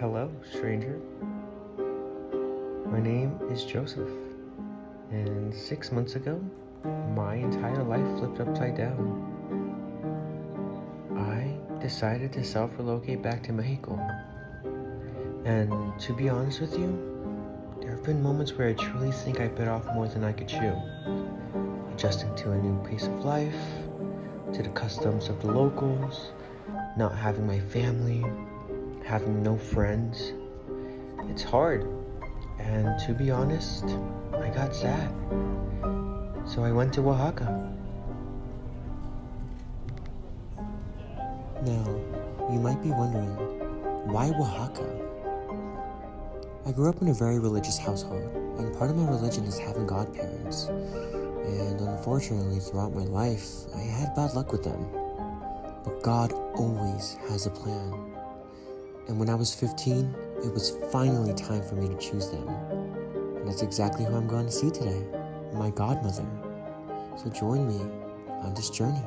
Hello, stranger. My name is Joseph, and 6 months ago, my entire life flipped upside down. I decided to self-relocate back to Mexico. And to be honest with you, there have been moments where I truly think I bit off more than I could chew. Adjusting to a new pace of life, to the customs of the locals, not having my family, having no friends. It's hard, and to be honest, I got sad. So I went to Oaxaca. Now, you might be wondering, why Oaxaca? I grew up in a very religious household, and part of my religion is having godparents. And unfortunately, throughout my life, I had bad luck with them. But God always has a plan. And when I was 15, it was finally time for me to choose them. And that's exactly who I'm going to see today, my godmother. So join me on this journey.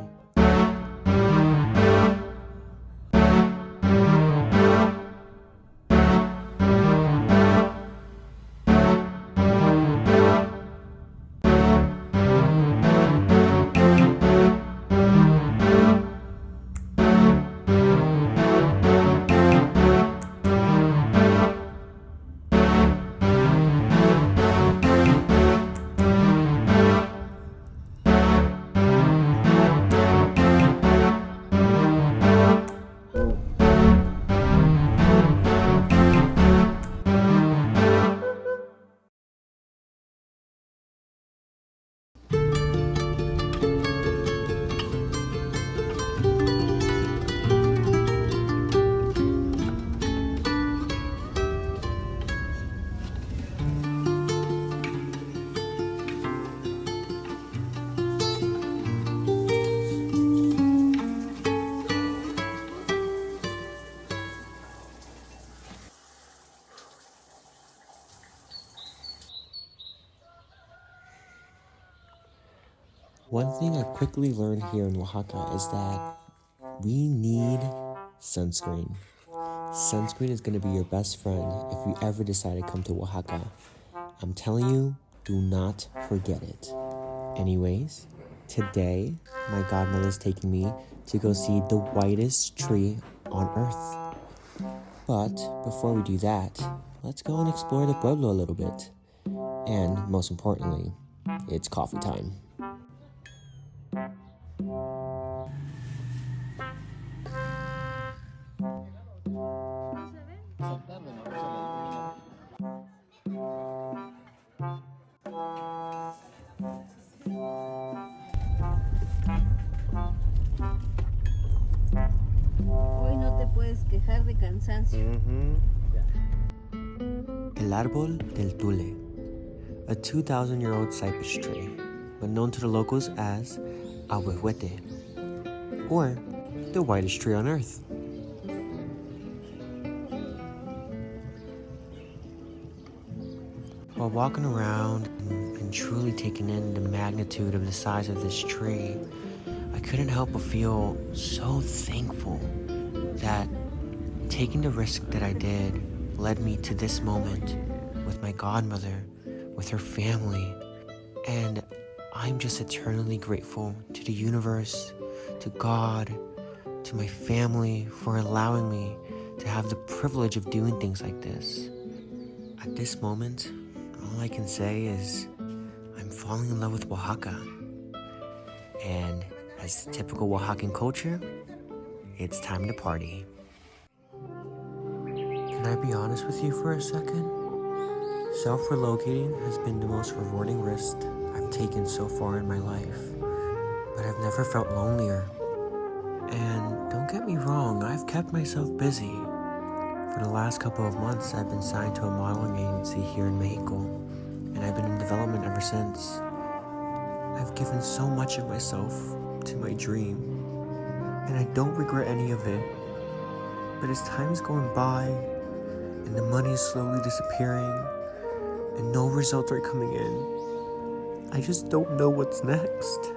One thing I quickly learned here in Oaxaca is that we need sunscreen. Sunscreen is going to be your best friend if you ever decide to come to Oaxaca. I'm telling you, do not forget it. Anyways, today my godmother's taking me to go see the whitest tree on earth. But before we do that, let's go and explore the pueblo a little bit. And most importantly, it's coffee time. Hoy no te puedes quejar de cansancio. El árbol del tule, a 2,000-year-old cypress tree, but known to the locals as ahuehuete, or the whitest tree on earth. While walking around and truly taking in the magnitude of the size of this tree, I couldn't help but feel so thankful that taking the risk that I did led me to this moment with my godmother, with her family, and I'm just eternally grateful to the universe, to God, to my family for allowing me to have the privilege of doing things like this. At this moment, all I can say is I'm falling in love with Oaxaca. And as typical Oaxacan culture, it's time to party. Can I be honest with you for a second? Self-relocating has been the most rewarding risk I've taken so far in my life, but I've never felt lonelier. And don't get me wrong, I've kept myself busy. For the last couple of months, I've been signed to a modeling agency here in Mexico, and I've been in development ever since. I've given so much of myself to my dream, and I don't regret any of it. But as time is going by, and the money is slowly disappearing, and no results are coming in, I just don't know what's next.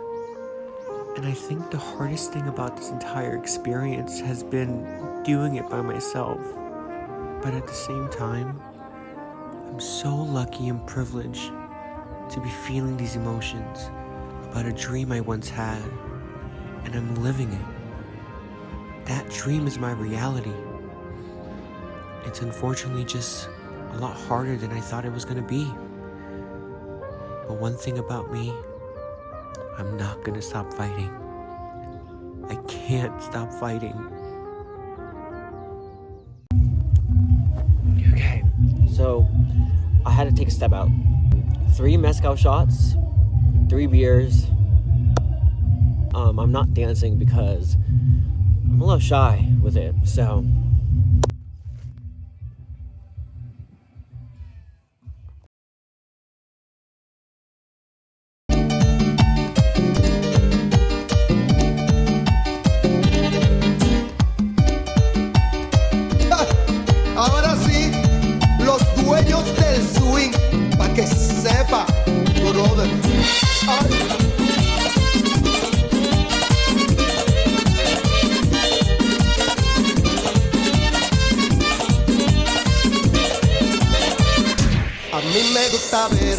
And I think the hardest thing about this entire experience has been doing it by myself. But at the same time, I'm so lucky and privileged to be feeling these emotions about a dream I once had, and I'm living it. That dream is my reality. It's unfortunately just a lot harder than I thought it was gonna be. But one thing about me, I'm not gonna stop fighting. I can't stop fighting. Okay, so I had to take a step out. 3 mezcal shots, 3 beers. I'm not dancing because I'm a little shy with it, so. Ahora sí, los dueños del swing, pa' que sepa, brother. Ay. A mí me gusta ver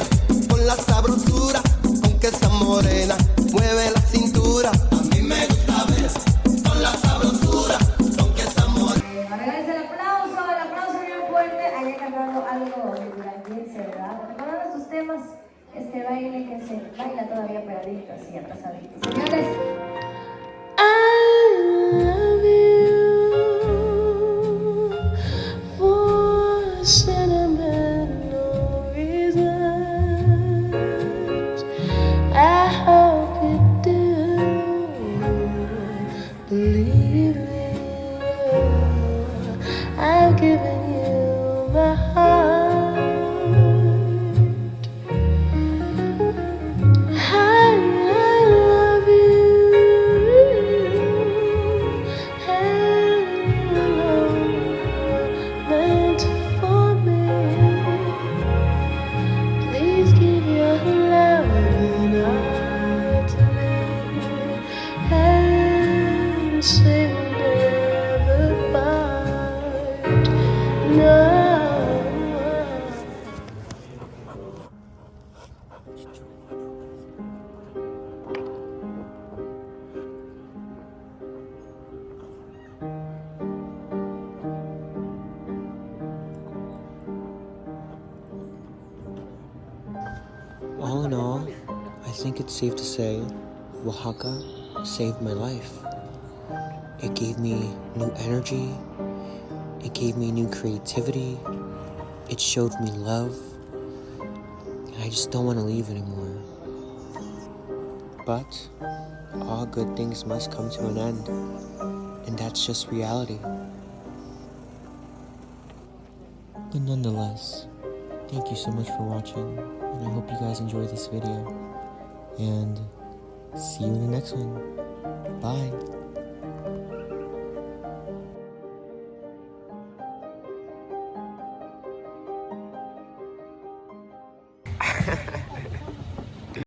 con la sabrosura, aunque sea morena, mueve la cintura. A mí me gusta ver con la sabrosura, aunque sea morena. Agradece el aplauso bien fuerte. Haya cantado algo de Duranguense, ¿verdad? Recordando sus temas, este baile que se baila todavía pegadito, así atrasadito. Señores, I love you for sentimental reasons. I hope you do believe me. I've given you my heart. I love you, and you know meant for me. Please give your loving heart to me, and say we'll never part. No. All in all, I think it's safe to say Oaxaca saved my life. It gave me new energy. It gave me new creativity. It showed me love. And I just don't want to leave anymore. But all good things must come to an end. And that's just reality. But nonetheless, thank you so much for watching. And I hope you guys enjoy this video. And see you in the next one. Bye.